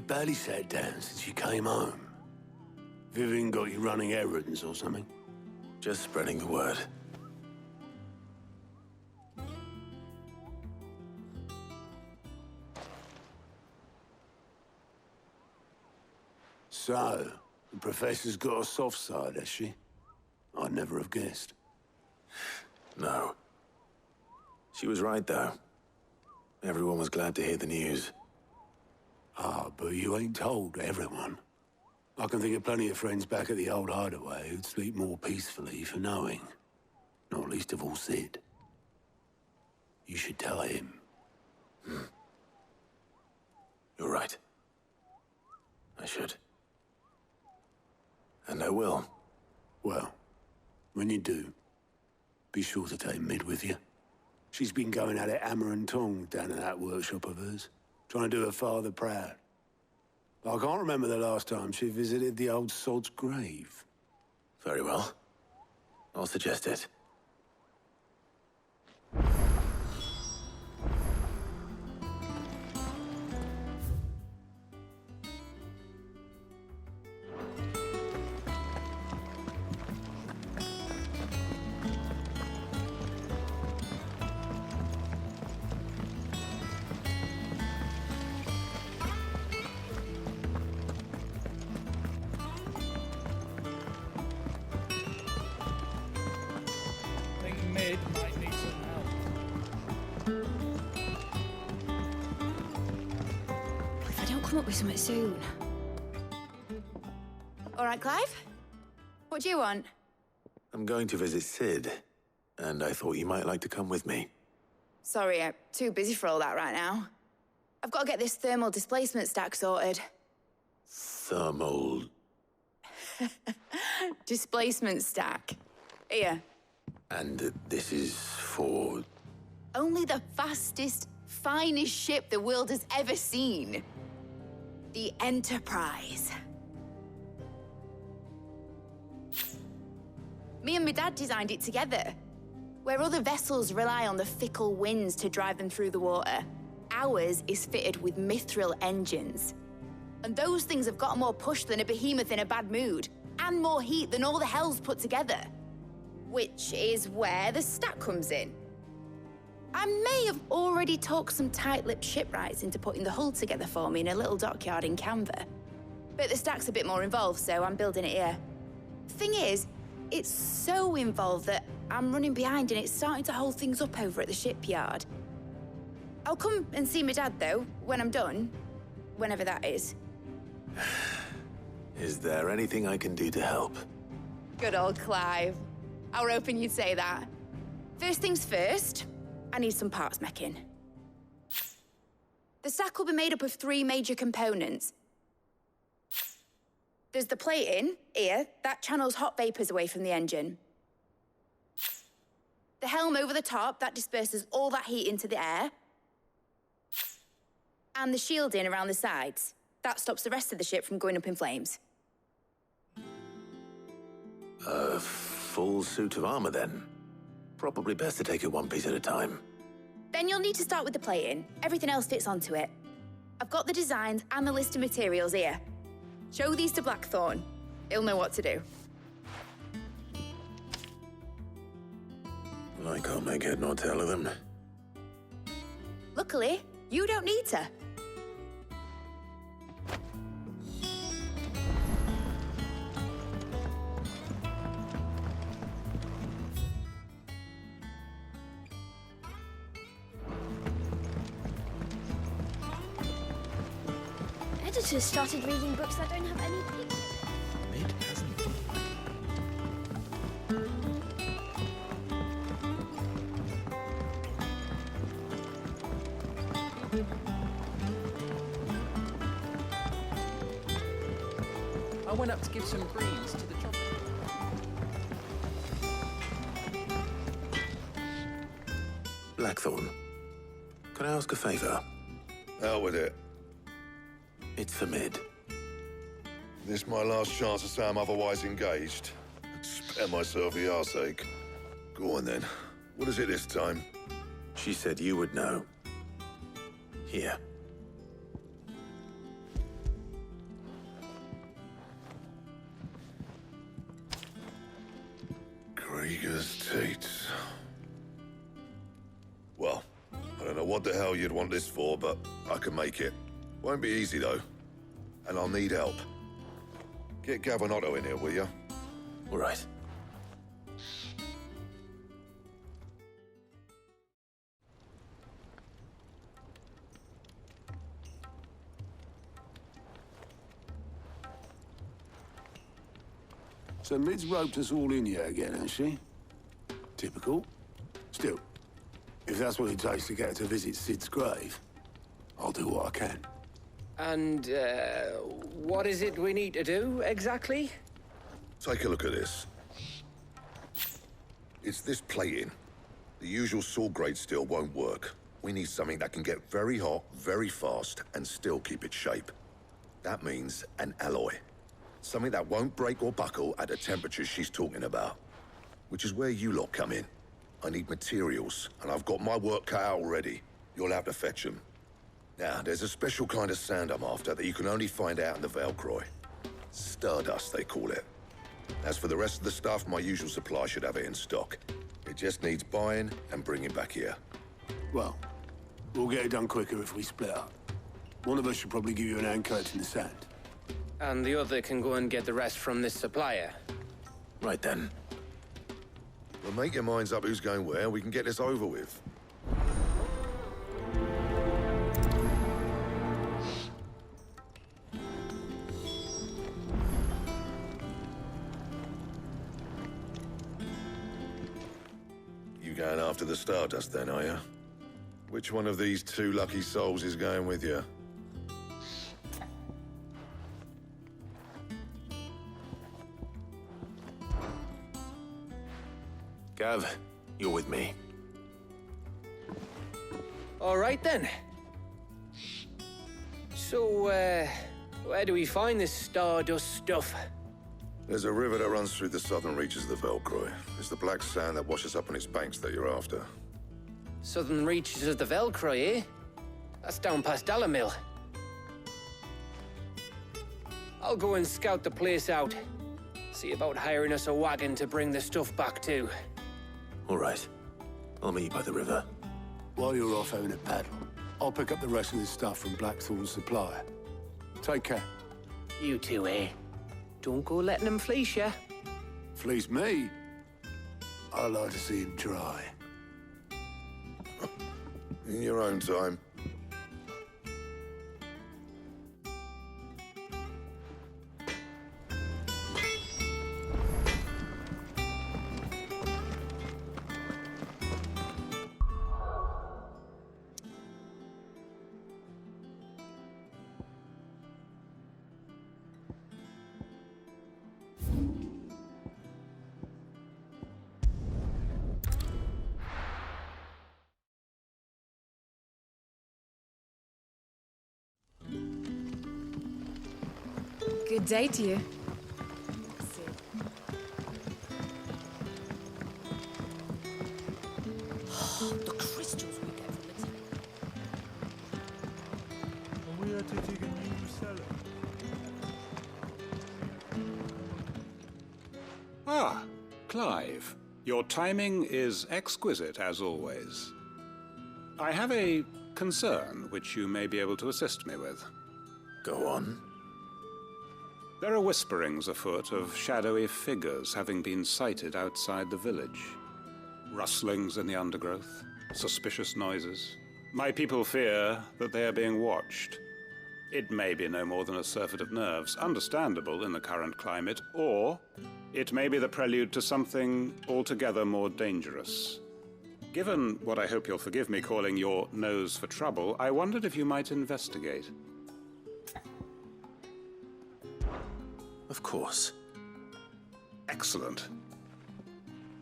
barely sat down since you came home. Vivian got you running errands or something? Just spreading the word. So, the Professor's got a soft side, has she? I'd never have guessed. No. She was right, though. Everyone was glad to hear the news. Ah, but you ain't told everyone. I can think of plenty of friends back at the old hideaway who'd sleep more peacefully for knowing. Not least of all Sid. You should tell him. You're right. I should. And I will. Well, when you do, be sure to take Mid with you. She's been going at it hammer and tongs down in that workshop of hers, trying to do her father proud. I can't remember the last time she visited the old sod's grave. Very well. I'll suggest it. Mid might need some help. If I don't come up with something soon. All right, Clive? What do you want? I'm going to visit Sid, and I thought you might like to come with me. Sorry, I'm too busy for all that right now. I've got to get this thermal displacement stack sorted. Thermal... Displacement stack. Here. And this is for... Only the fastest, finest ship the world has ever seen. The Enterprise. Me and my dad designed it together. Where other vessels rely on the fickle winds to drive them through the water, ours is fitted with mithril engines. And those things have got more push than a behemoth in a bad mood, and more heat than all the hells put together. Which is where the stack comes in. I may have already talked some tight-lipped shipwrights into putting the hull together for me in a little dockyard in Canva. But the stack's a bit more involved, so I'm building it here. Thing is, it's so involved that I'm running behind and it's starting to hold things up over at the shipyard. I'll come and see my dad, though, when I'm done. Whenever that is. Is there anything I can do to help? Good old Clive. I were hoping you'd say that. First things first, I need some parts meching. The stack will be made up of 3 major components. There's the plating, here, that channels hot vapors away from the engine. The helm over the top, that disperses all that heat into the air. And the shielding around the sides, that stops the rest of the ship from going up in flames. Full suit of armor, then. Probably best to take it one piece at a time. Then you'll need to start with the plating. Everything else fits onto it. I've got the designs and the list of materials here. Show these to Blackthorn. He'll know what to do. I can't make head nor tail of them. Luckily, you don't need to. Editors started reading books that don't have any pictures. Mid hasn't. I went up to give some greens to the chopper. Blackthorn, can I ask a favor? Out with it. It's for Mid. This my last chance to say I'm otherwise engaged. Spare myself the arseache. Go on then. What is it this time? She said you would know. Here. teats. Well, I don't know what the hell you'd want this for, but I can make it. Won't be easy, though. And I'll need help. Get Gavin in here, will you? All right. So Mid's roped us all in here again, hasn't she? Typical. Still, if that's what it takes to get her to visit Sid's grave, I'll do what I can. And, what is it we need to do, exactly? Take a look at this. It's this plating. The usual sword grade steel won't work. We need something that can get very hot, very fast, and still keep its shape. That means an alloy. Something that won't break or buckle at the temperatures she's talking about. Which is where you lot come in. I need materials, and I've got my work cut out already. You'll have to fetch them. Now, there's a special kind of sand I'm after that you can only find out in the Valcroy. Stardust, they call it. As for the rest of the stuff, my usual supply should have it in stock. It just needs buying and bringing back here. Well, we'll get it done quicker if we split up. One of us should probably give you an hand collecting the sand. And the other can go and get the rest from this supplier. Right then. Well, make your minds up who's going where, and we can get this over with. You going after the Stardust then, are you? Which one of these two lucky souls is going with you? Gav, you're with me. All right, then. So, where do we find this Stardust stuff? There's a river that runs through the southern reaches of the Valcroy. It's the black sand that washes up on its banks that you're after. Southern reaches of the Valcroy, eh? That's down past Dalamil. I'll go and scout the place out. See about hiring us a wagon to bring the stuff back to. All right. I'll meet you by the river. While you're off having a paddle, I'll pick up the rest of this stuff from Blackthorn's supplier. Take care. You two, eh? Don't go letting them fleece ya. Fleece me? I'd like to see him try. In your own time. Good day to you. The crystals we get from the tank. We are taking a new cellar. Ah, Clive. Your timing is exquisite, as always. I have a concern which you may be able to assist me with. Go on. There are whisperings afoot of shadowy figures having been sighted outside the village. Rustlings in the undergrowth, suspicious noises. My people fear that they are being watched. It may be no more than a surfeit of nerves, understandable in the current climate, or it may be the prelude to something altogether more dangerous. Given what I hope you'll forgive me calling your nose for trouble, I wondered if you might investigate. Of course. Excellent.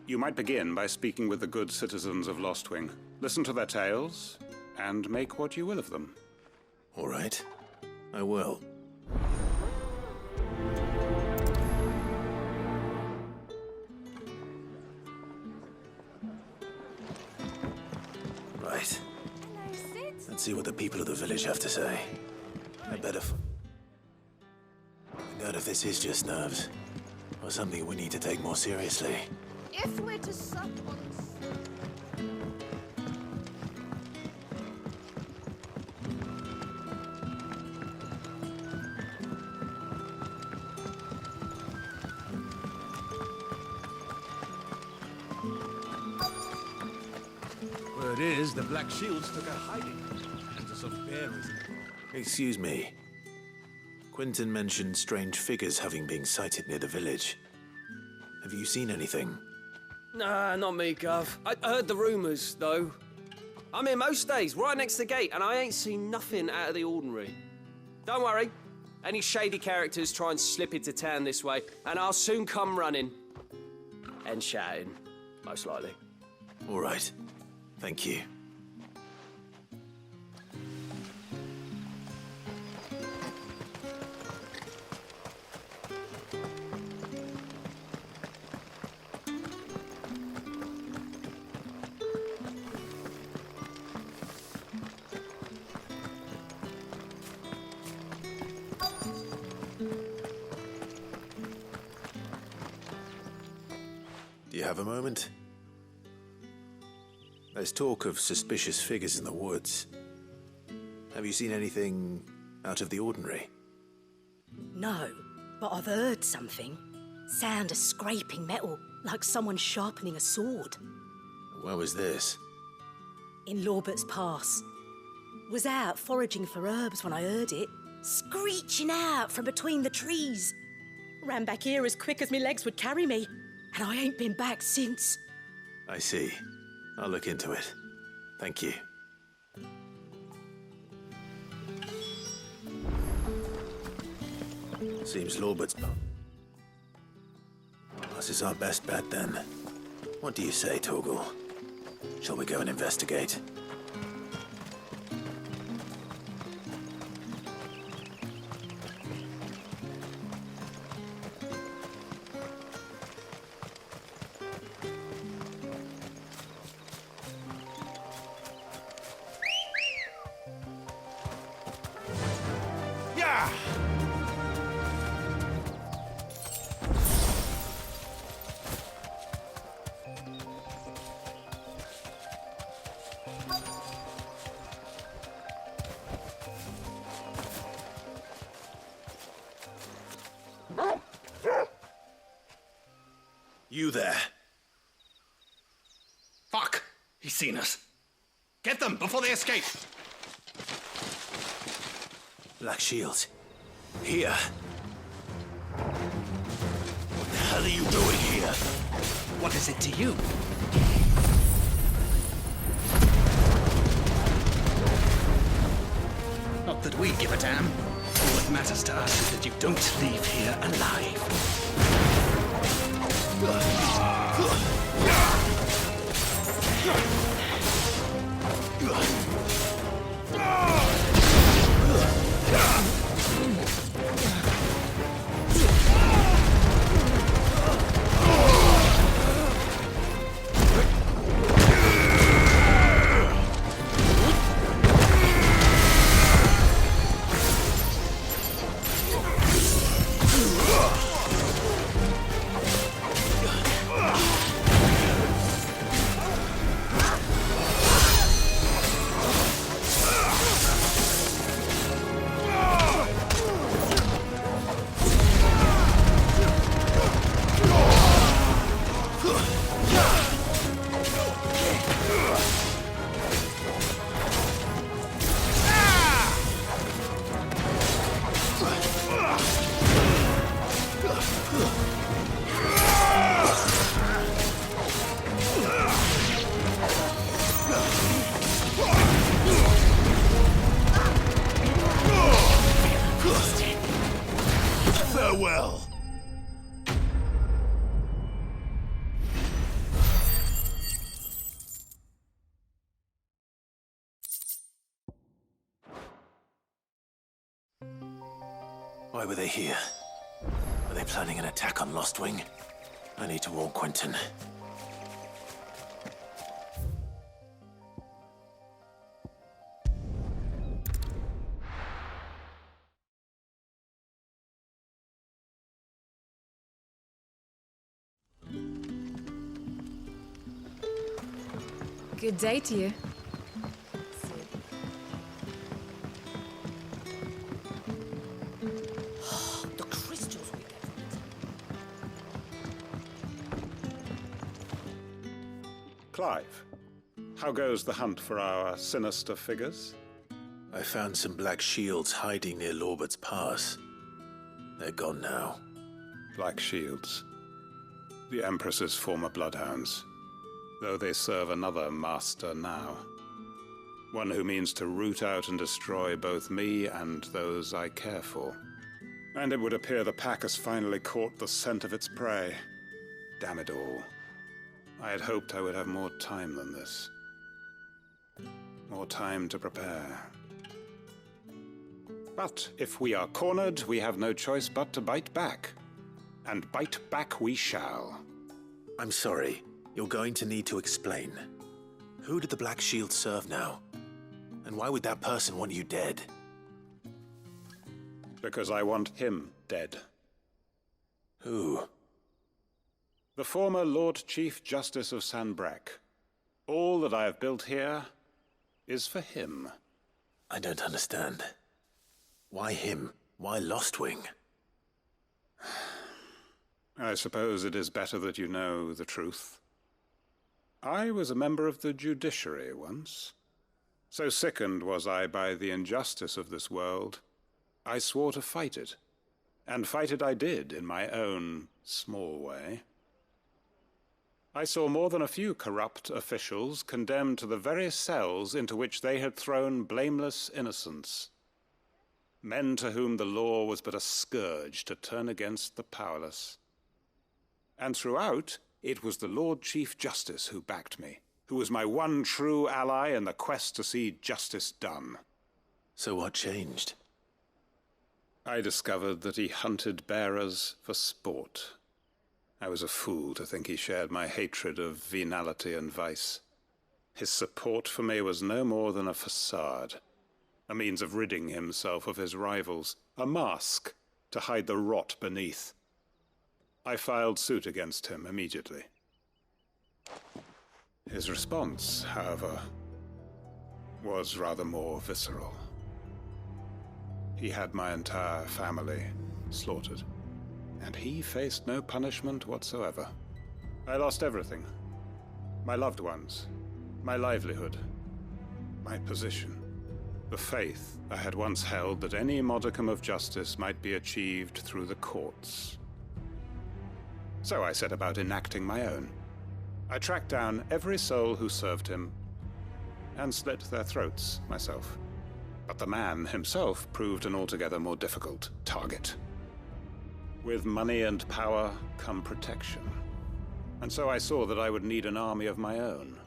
You might begin by speaking with the good citizens of Lostwing. Listen to their tales, and make what you will of them. All right. I will. Right. Let's see what the people of the village have to say. I better find out if this is just nerves, or something we need to take more seriously. If we're to sup on... Word is, the Black Shields took a hiding into some bearers. Excuse me. Quentin mentioned strange figures having been sighted near the village. Have you seen anything? Nah, not me, Gov. I heard the rumours, though. I'm here most days, right next to the gate, and I ain't seen nothing out of the ordinary. Don't worry. Any shady characters try and slip into town this way, and I'll soon come running. And shouting, most likely. All right. Thank you. Do you have a moment? There's talk of suspicious figures in the woods. Have you seen anything out of the ordinary? No, but I've heard something. Sound of scraping metal, like someone sharpening a sword. Where was this? In Lorbert's Pass. Was out foraging for herbs when I heard it, screeching out from between the trees. Ran back here as quick as my legs would carry me, and I ain't been back since. I see. I'll look into it. Thank you. Seems Lorbert's... This is our best bet, then. What do you say, Torgal? Shall we go and investigate? You there. Fuck! He's seen us. Get them before they escape! Black Shields. Here. What the hell are you doing here? What is it to you? Not that we give a damn. All that matters to us is that you don't leave here alive. Farewell. Why were they here? Were they planning an attack on Lostwing? I need to warn Quentin. Good day to you. The crystals we get from it. Clive, how goes the hunt for our sinister figures? I found some black shields hiding near Lorbert's Pass. They're gone now. Black Shields. The Empress's former bloodhounds, though they serve another master now. One who means to root out and destroy both me and those I care for. And it would appear the pack has finally caught the scent of its prey. Damn it all. I had hoped I would have more time than this. More time to prepare. But if we are cornered, we have no choice but to bite back. And bite back we shall. I'm sorry. You're going to need to explain. Who did the Black Shield serve now? And why would that person want you dead? Because I want him dead. Who? The former Lord Chief Justice of Sanbreque. All that I have built here is for him. I don't understand. Why him? Why Lostwing? I suppose it is better that you know the truth. I was a member of the judiciary once. So sickened was I by the injustice of this world, I swore to fight it. And fight it I did in my own small way. I saw more than a few corrupt officials condemned to the very cells into which they had thrown blameless innocents. Men to whom the law was but a scourge to turn against the powerless. And throughout, it was the Lord Chief Justice who backed me, who was my one true ally in the quest to see justice done. So what changed? I discovered that he hunted bearers for sport. I was a fool to think he shared my hatred of venality and vice. His support for me was no more than a facade. A means of ridding himself of his rivals, a mask to hide the rot beneath. I filed suit against him immediately. His response, however, was rather more visceral. He had my entire family slaughtered, and he faced no punishment whatsoever. I lost everything. My loved ones, my livelihood, my position. The faith I had once held that any modicum of justice might be achieved through the courts. So I set about enacting my own. I tracked down every soul who served him, and slit their throats myself. But the man himself proved an altogether more difficult target. With money and power come protection. And so I saw that I would need an army of my own.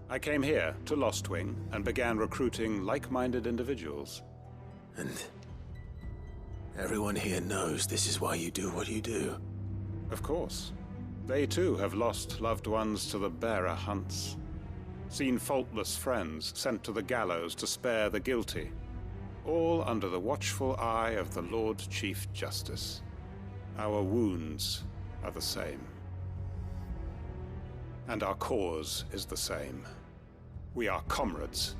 I came here to Lostwing and began recruiting like-minded individuals. And everyone here knows this is why you do what you do. Of course. They too have lost loved ones to the bearer hunts. Seen faultless friends sent to the gallows to spare the guilty. All under the watchful eye of the Lord Chief Justice. Our wounds are the same. And our cause is the same. We are comrades,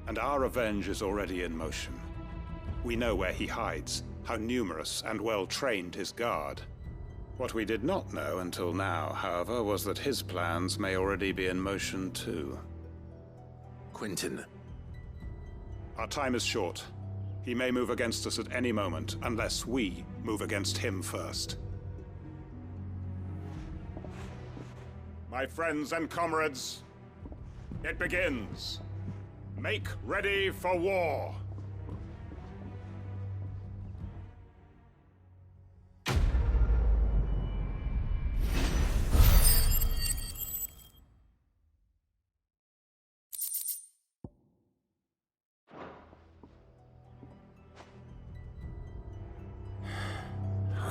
and our revenge is already in motion. We know where he hides, how numerous and well-trained his guard. What we did not know until now, however, was that his plans may already be in motion too. Quentin. Our time is short. He may move against us at any moment, unless we move against him first. My friends and comrades, it begins. Make ready for war.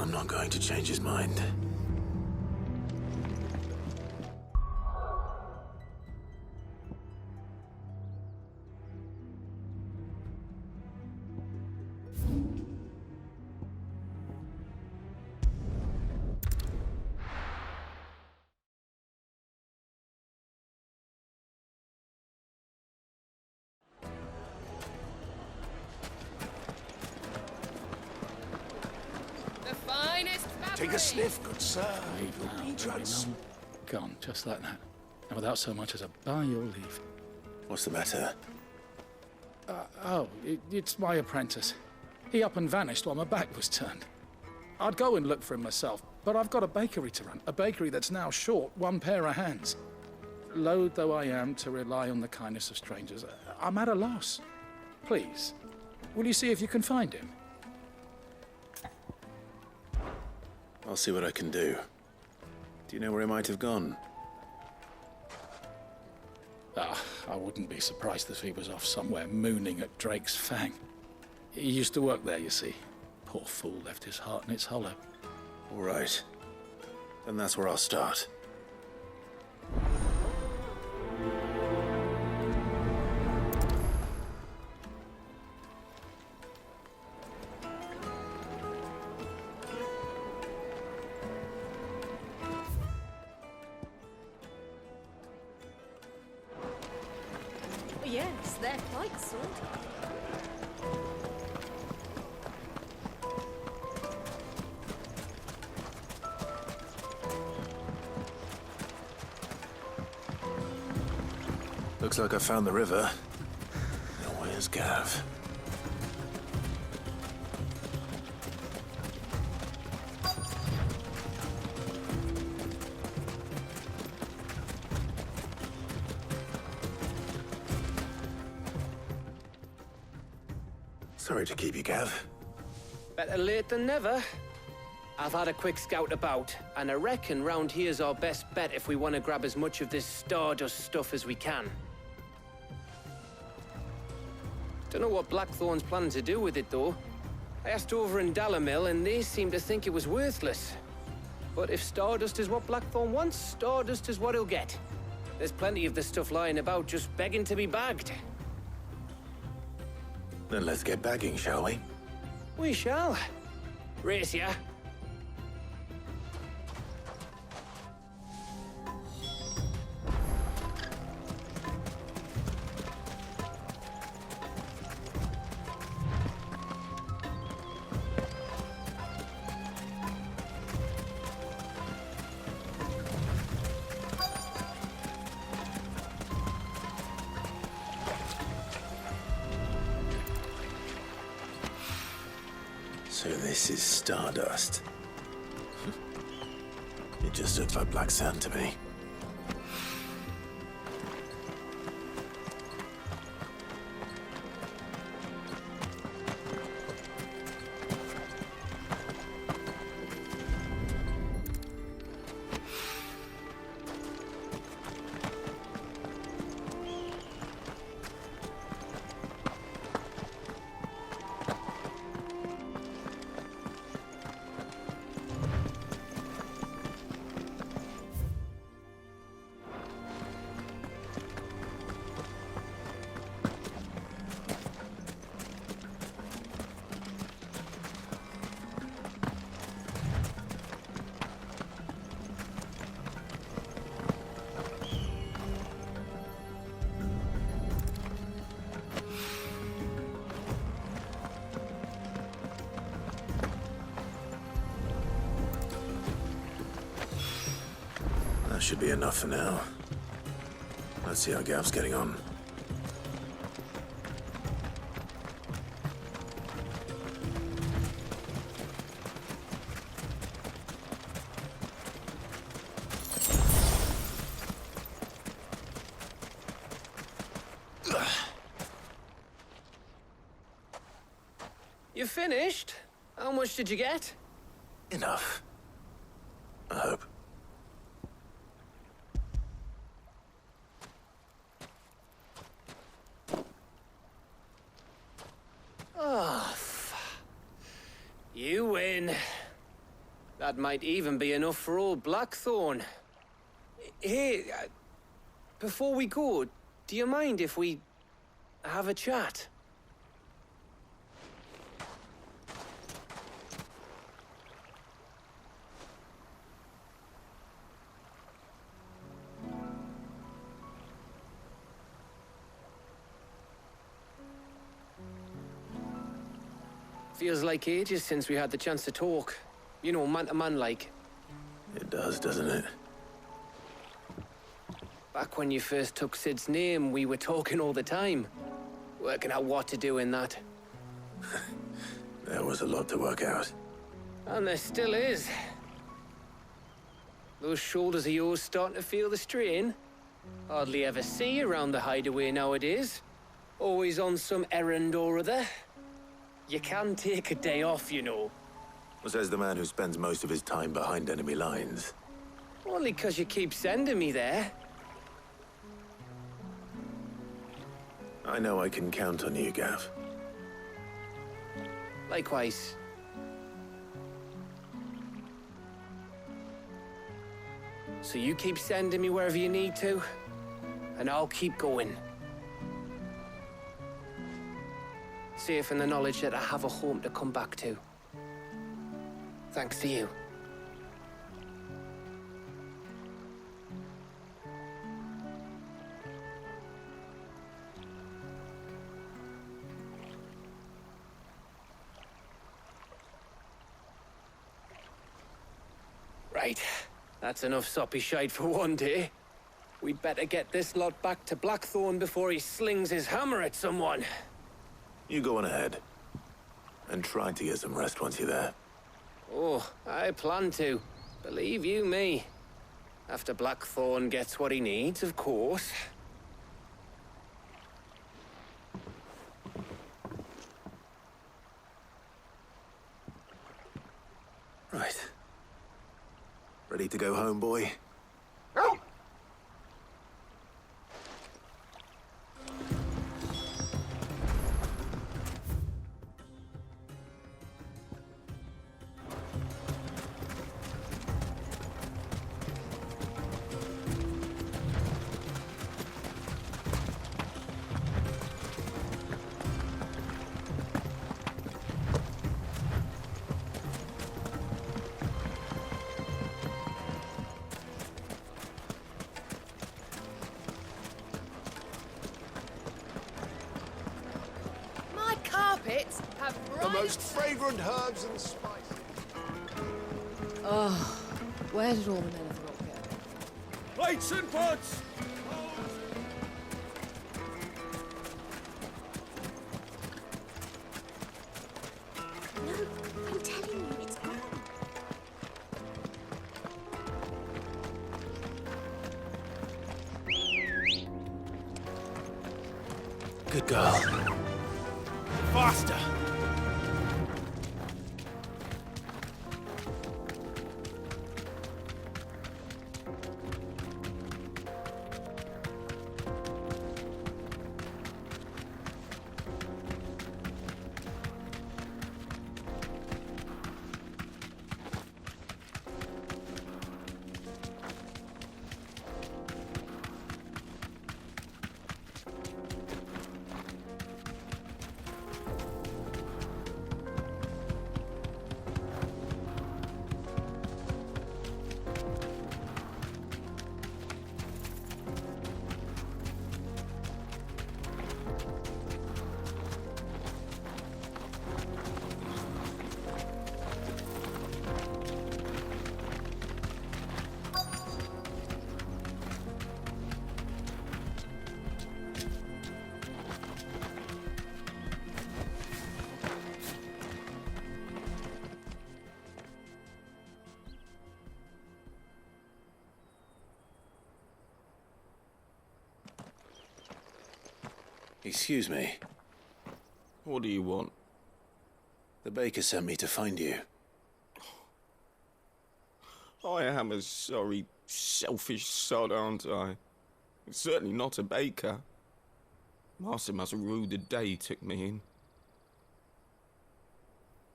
I'm not going to change his mind. Take a sniff, good sir. Gone, just like that. And without so much as a by your leave. What's the matter? It's my apprentice. He up and vanished while my back was turned. I'd go and look for him myself, but I've got a bakery to run. A bakery that's now short one pair of hands. Loath though I am to rely on the kindness of strangers, I'm at a loss. Please, will you see if you can find him? I'll see what I can do. Do you know where he might have gone? I wouldn't be surprised if he was off somewhere mooning at Drake's Fang. He used to work there, you see. Poor fool left his heart in its hollow. All right. Then that's where I'll start. Yes, they're quite sorted. Looks like I found the river. Now where's Gav? Sorry to keep you, Gav. Better late than never. I've had a quick scout about, and I reckon round here's our best bet if we want to grab as much of this Stardust stuff as we can. Don't know what Blackthorn's planning to do with it, though. I asked over in Dalamil, and they seem to think it was worthless. But if Stardust is what Blackthorn wants, Stardust is what he'll get. There's plenty of the stuff lying about just begging to be bagged. Then let's get bagging, shall we? We shall. Race ya. So this is Stardust. It just looked like black sand to me. That should be enough for now. Let's see how Gav's getting on. You finished? How much did you get? Enough. I hope. Oh, you win. That might even be enough for old Blackthorn. Hey, before we go, do you mind if we have a chat? Feels like ages since we had the chance to talk. You know, man-to-man like. It does, doesn't it? Back when you first took Sid's name, we were talking all the time. Working out what to do in that. There was a lot to work out. And there still is. Those shoulders of yours starting to feel the strain? Hardly ever see you around the hideaway nowadays. Always on some errand or other. You can take a day off, you know. Says the man who spends most of his time behind enemy lines. Only 'cause you keep sending me there. I know I can count on you, Gav. Likewise. So you keep sending me wherever you need to, and I'll keep going. Safe in the knowledge that I have a home to come back to. Thanks to you. Right. That's enough soppy shite for one day. We'd better get this lot back to Blackthorn before he slings his hammer at someone. You go on ahead. And try to get some rest once you're there. Oh, I plan to. Believe you me. After Blackthorn gets what he needs, of course. Right. Ready to go home, boy? The most fragrant herbs and spices. Oh, where did all the men of the rock go? Plates and pots! No, I'm telling you, it's gone. Good girl. Faster! Excuse me. What do you want? The baker sent me to find you. I am a sorry, selfish sod, aren't I? Certainly not a baker. Master must have ruled the day he took me in.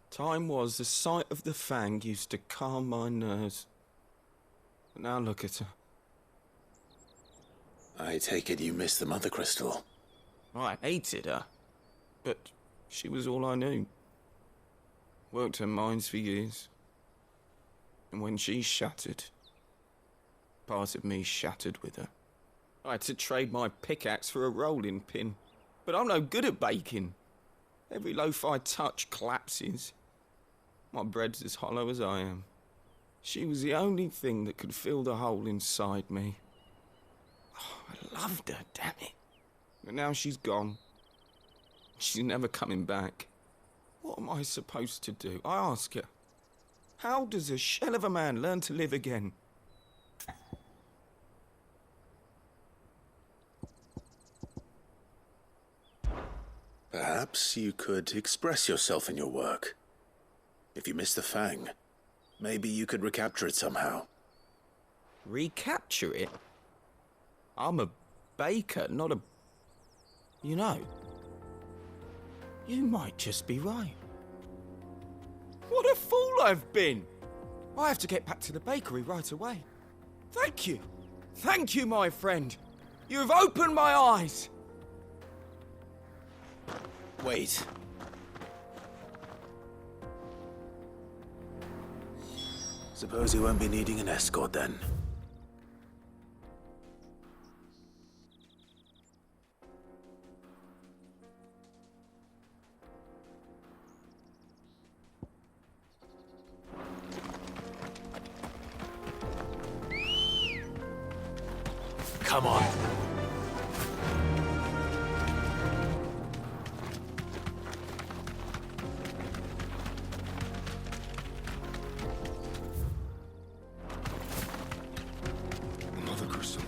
Time was the sight of the fang used to calm my nerves. But now look at her. I take it you missed the Mother Crystal. I hated her, but she was all I knew. Worked her mines for years. And when she shattered, part of me shattered with her. I had to trade my pickaxe for a rolling pin, but I'm no good at baking. Every loaf I touch collapses. My bread's as hollow as I am. She was the only thing that could fill the hole inside me. Oh, I loved her, damn it. But now she's gone. She's never coming back. What am I supposed to do? I ask her. How does a shell of a man learn to live again? Perhaps you could express yourself in your work. If you miss the Fang, maybe you could recapture it somehow. Recapture it? I'm a baker, not a... You know, you might just be right. What a fool I've been! I have to get back to the bakery right away. Thank you. Thank you, my friend. You've opened my eyes. Wait. Suppose you won't be needing an escort then. Come on. Another crystal.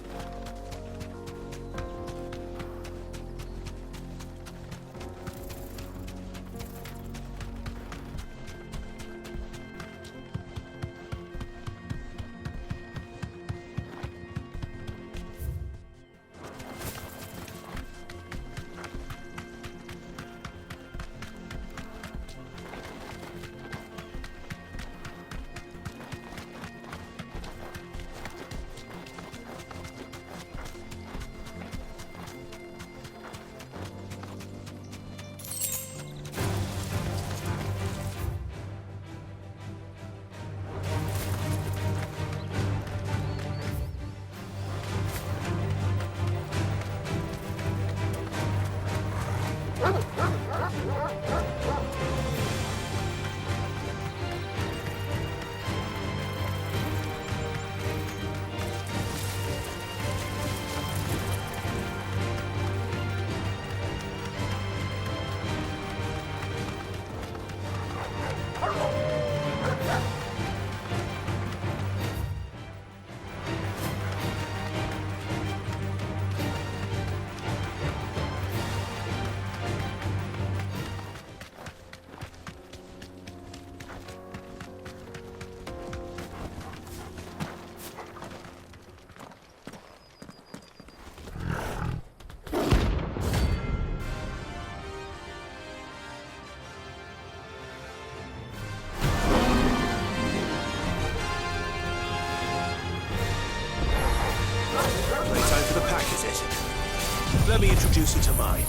Let me introduce you to mine.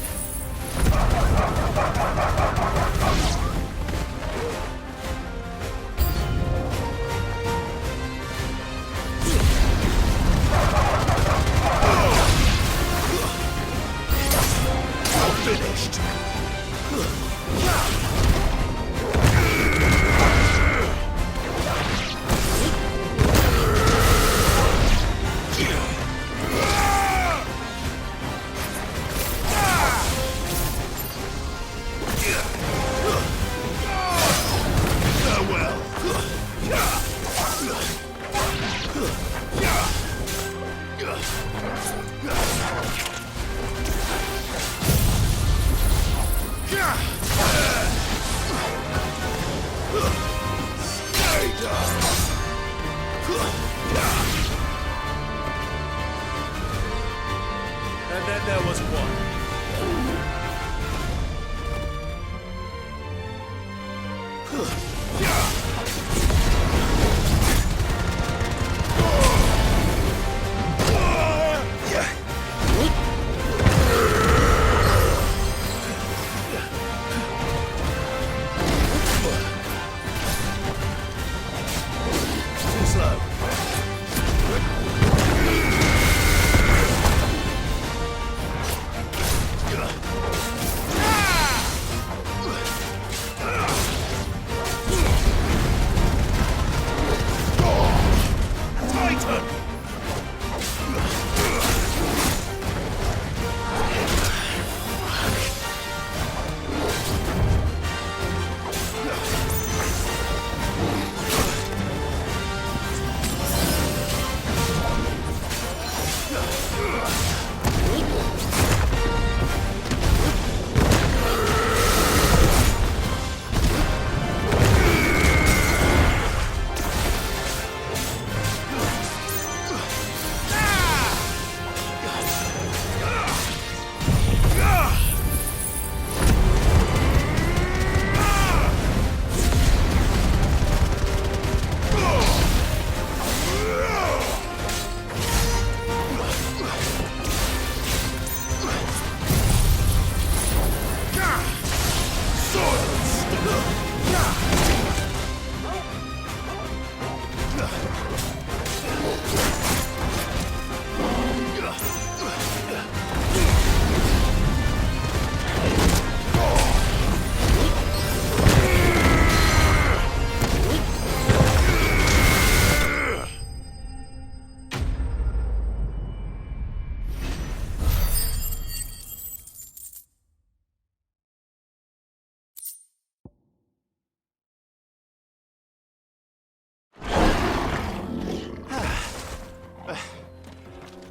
Finished. And then there was one.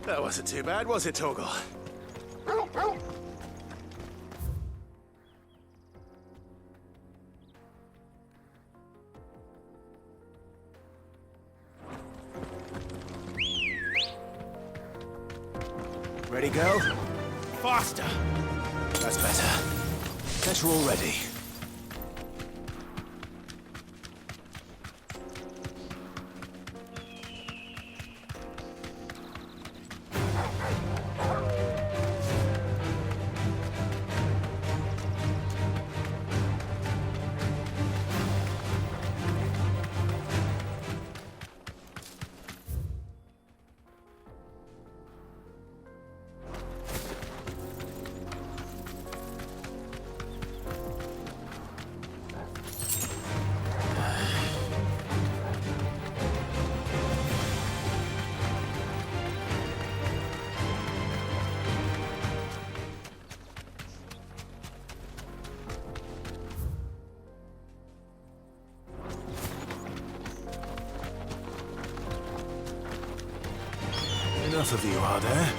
That wasn't too bad, was it, Torgal? Ready, girl? Faster! That's better. Guess we're all ready. Enough of you, are there?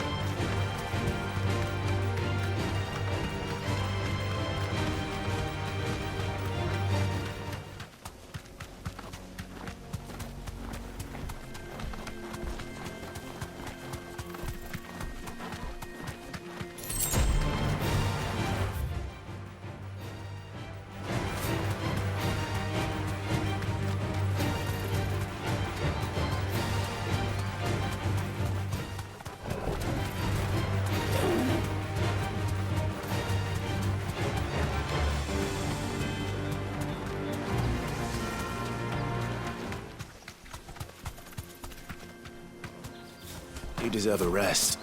You deserve a rest.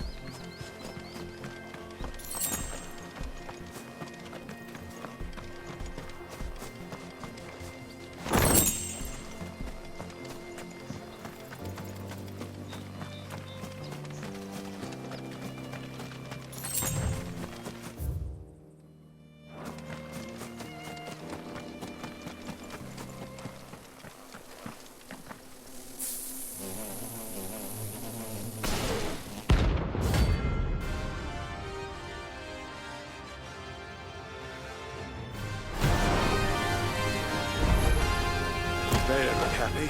They don't look happy.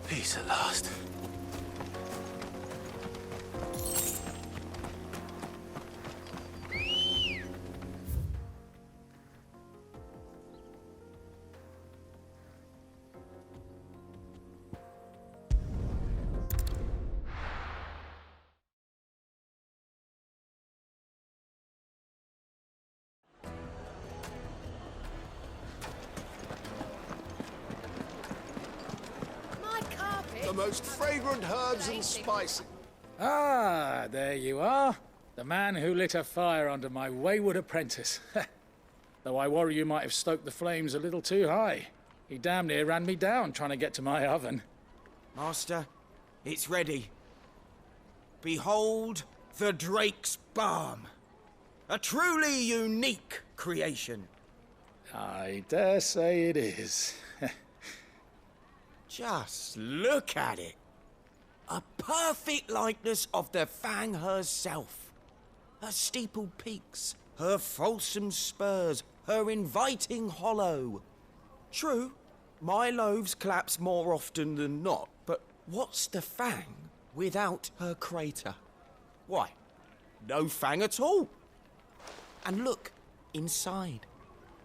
Peace at last. The most fragrant herbs and spices. Ah, there you are. The man who lit a fire under my wayward apprentice. Though I worry you might have stoked the flames a little too high. He damn near ran me down trying to get to my oven. Master, it's ready. Behold the Drake's Balm. A truly unique creation. I dare say it is. Just look at it. A perfect likeness of the Fang herself. Her steepled peaks, her fulsome spurs, her inviting hollow. True, my loaves collapse more often than not, but what's the Fang without her crater? Why, no Fang at all. And look, inside.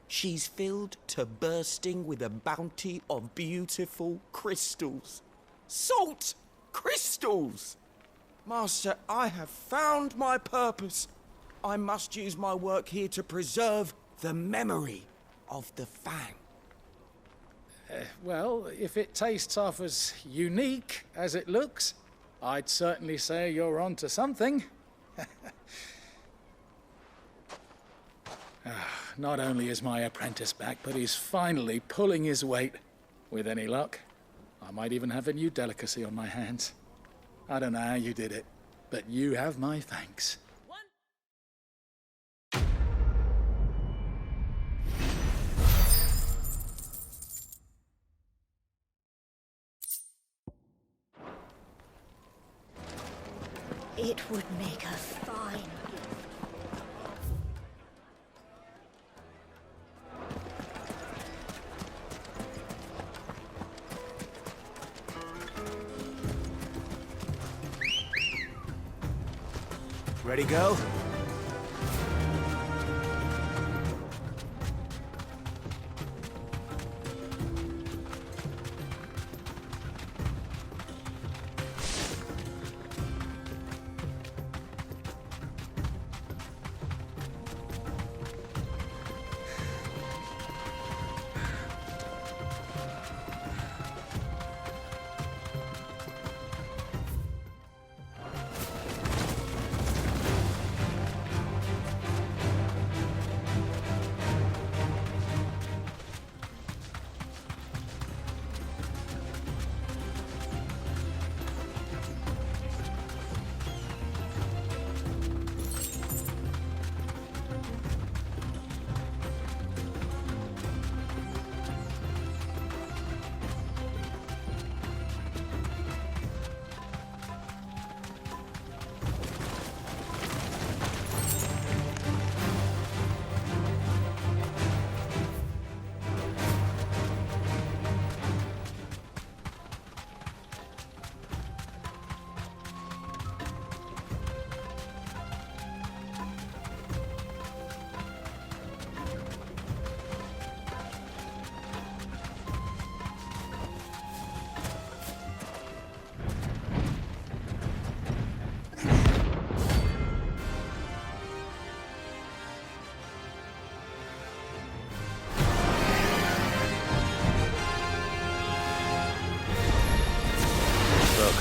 She's filled to bursting with a bounty of beautiful crystals. Salt crystals! Master, I have found my purpose. I must use my work here to preserve the memory of the Fang. Well, if it tastes half as unique as it looks, I'd certainly say you're onto something. Not only is my apprentice back, but he's finally pulling his weight. With any luck, I might even have a new delicacy on my hands. I don't know how you did it, but you have my thanks. It would make a fine Ready, go?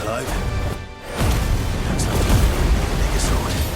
Clive. Looks like a bigger sword.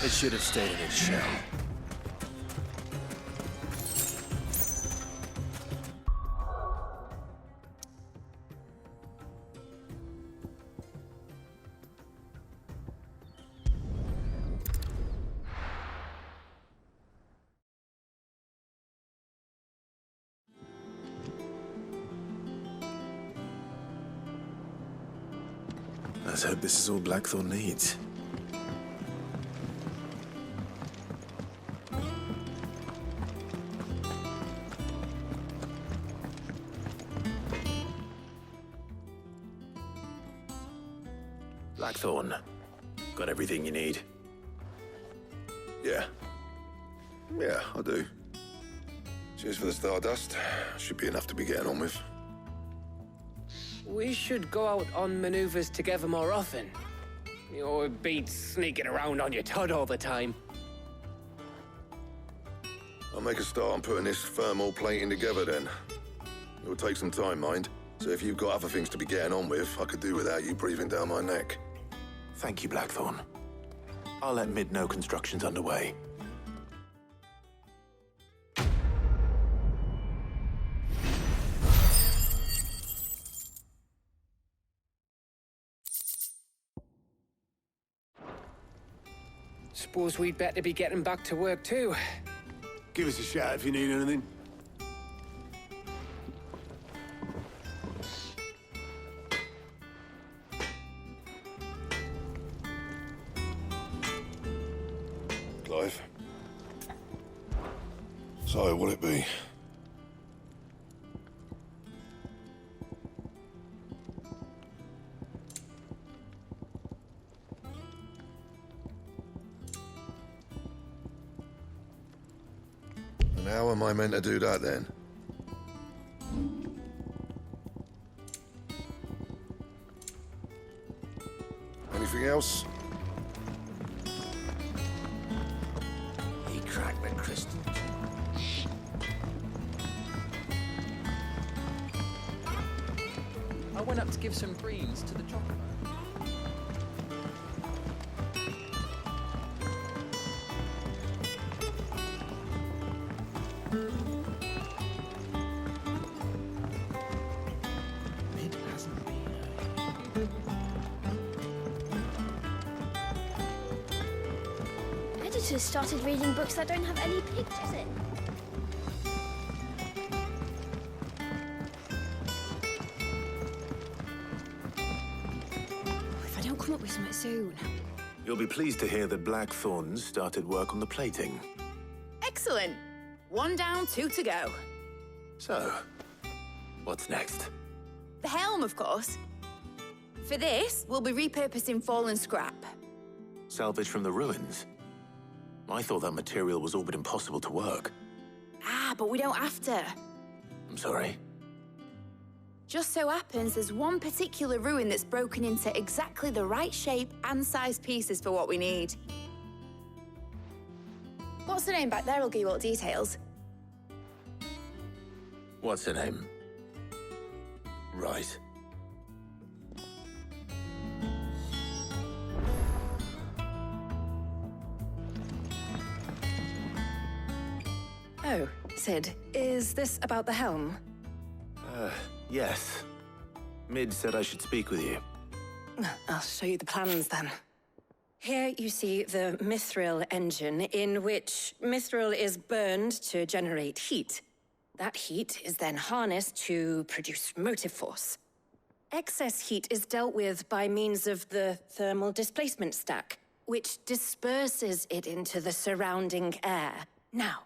It should have stayed in its shell. Let's hope this is all Blackthorn needs. Blackthorn, got everything you need? Yeah. Yeah, I do. Cheers for the stardust. Should be enough to be getting on with. We should go out on maneuvers together more often. You know, it beats sneaking around on your Todd all the time. I'll make a start on putting this thermal plating together then. It will take some time, mind. So if you've got other things to be getting on with, I could do without you breathing down my neck. Thank you, Blackthorn. I'll let Mid know construction's underway. Suppose we'd better be getting back to work too. Give us a shout if you need anything. Clive. So, what'll it be? And how am I meant to do that then? Anything else? He cracked the crystal. I went up to give some greens to the chocolate. Editors started reading books that don't have any pictures in. If I don't come up with something soon. You'll be pleased to hear that Blackthorn's started work on the plating. Excellent. 1 down, 2 to go. So, what's next? The helm, of course. For this, we'll be repurposing fallen scrap. Salvage from the ruins? I thought that material was all but impossible to work. Ah, but we don't have to. I'm sorry. Just so happens there's one particular ruin that's broken into exactly the right shape and size pieces for what we need. What's the name back there? I'll give you all the details. What's her name? Right. Oh, Sid, is this about the helm? Yes. Mid said I should speak with you. I'll show you the plans then. Here you see the mithril engine, in which mithril is burned to generate heat. That heat is then harnessed to produce motive force. Excess heat is dealt with by means of the thermal displacement stack, which disperses it into the surrounding air. Now,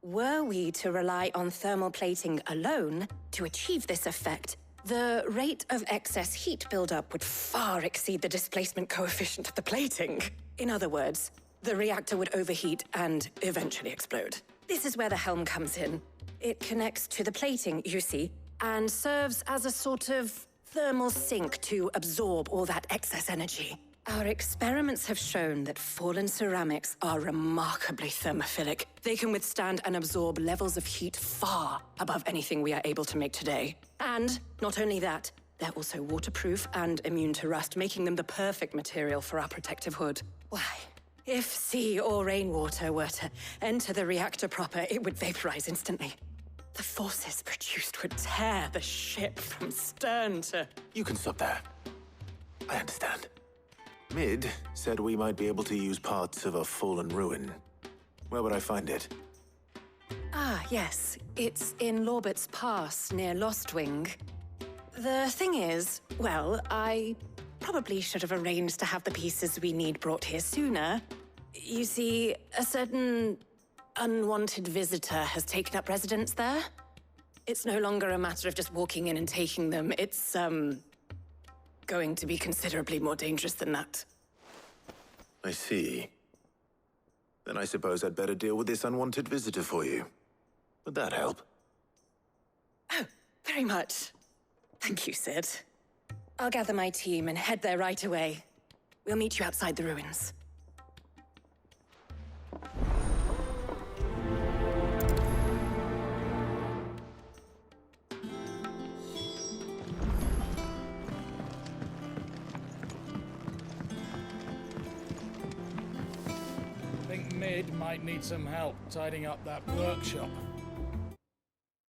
were we to rely on thermal plating alone to achieve this effect, the rate of excess heat buildup would far exceed the displacement coefficient of the plating. In other words, the reactor would overheat and eventually explode. This is where the helm comes in. It connects to the plating, you see, and serves as a sort of thermal sink to absorb all that excess energy. Our experiments have shown that fallen ceramics are remarkably thermophilic. They can withstand and absorb levels of heat far above anything we are able to make today. And not only that, they're also waterproof and immune to rust, making them the perfect material for our protective hood. Why, If sea or rainwater were to enter the reactor proper, it would vaporize instantly. The forces produced would tear the ship from stern to... You can stop there. I understand. Mid said we might be able to use parts of a fallen ruin. Where would I find it? Ah, yes. It's in Lorbert's Pass, near Lostwing. The thing is, well, I probably should have arranged to have the pieces we need brought here sooner. You see, a certain unwanted visitor has taken up residence there. It's no longer a matter of just walking in and taking them. It's, going to be considerably more dangerous than that. I see. Then I suppose I'd better deal with this unwanted visitor for you. Would that help? Oh, very much. Thank you, Sid. I'll gather my team and head there right away. We'll meet you outside the ruins. Think Mid might need some help tidying up that workshop.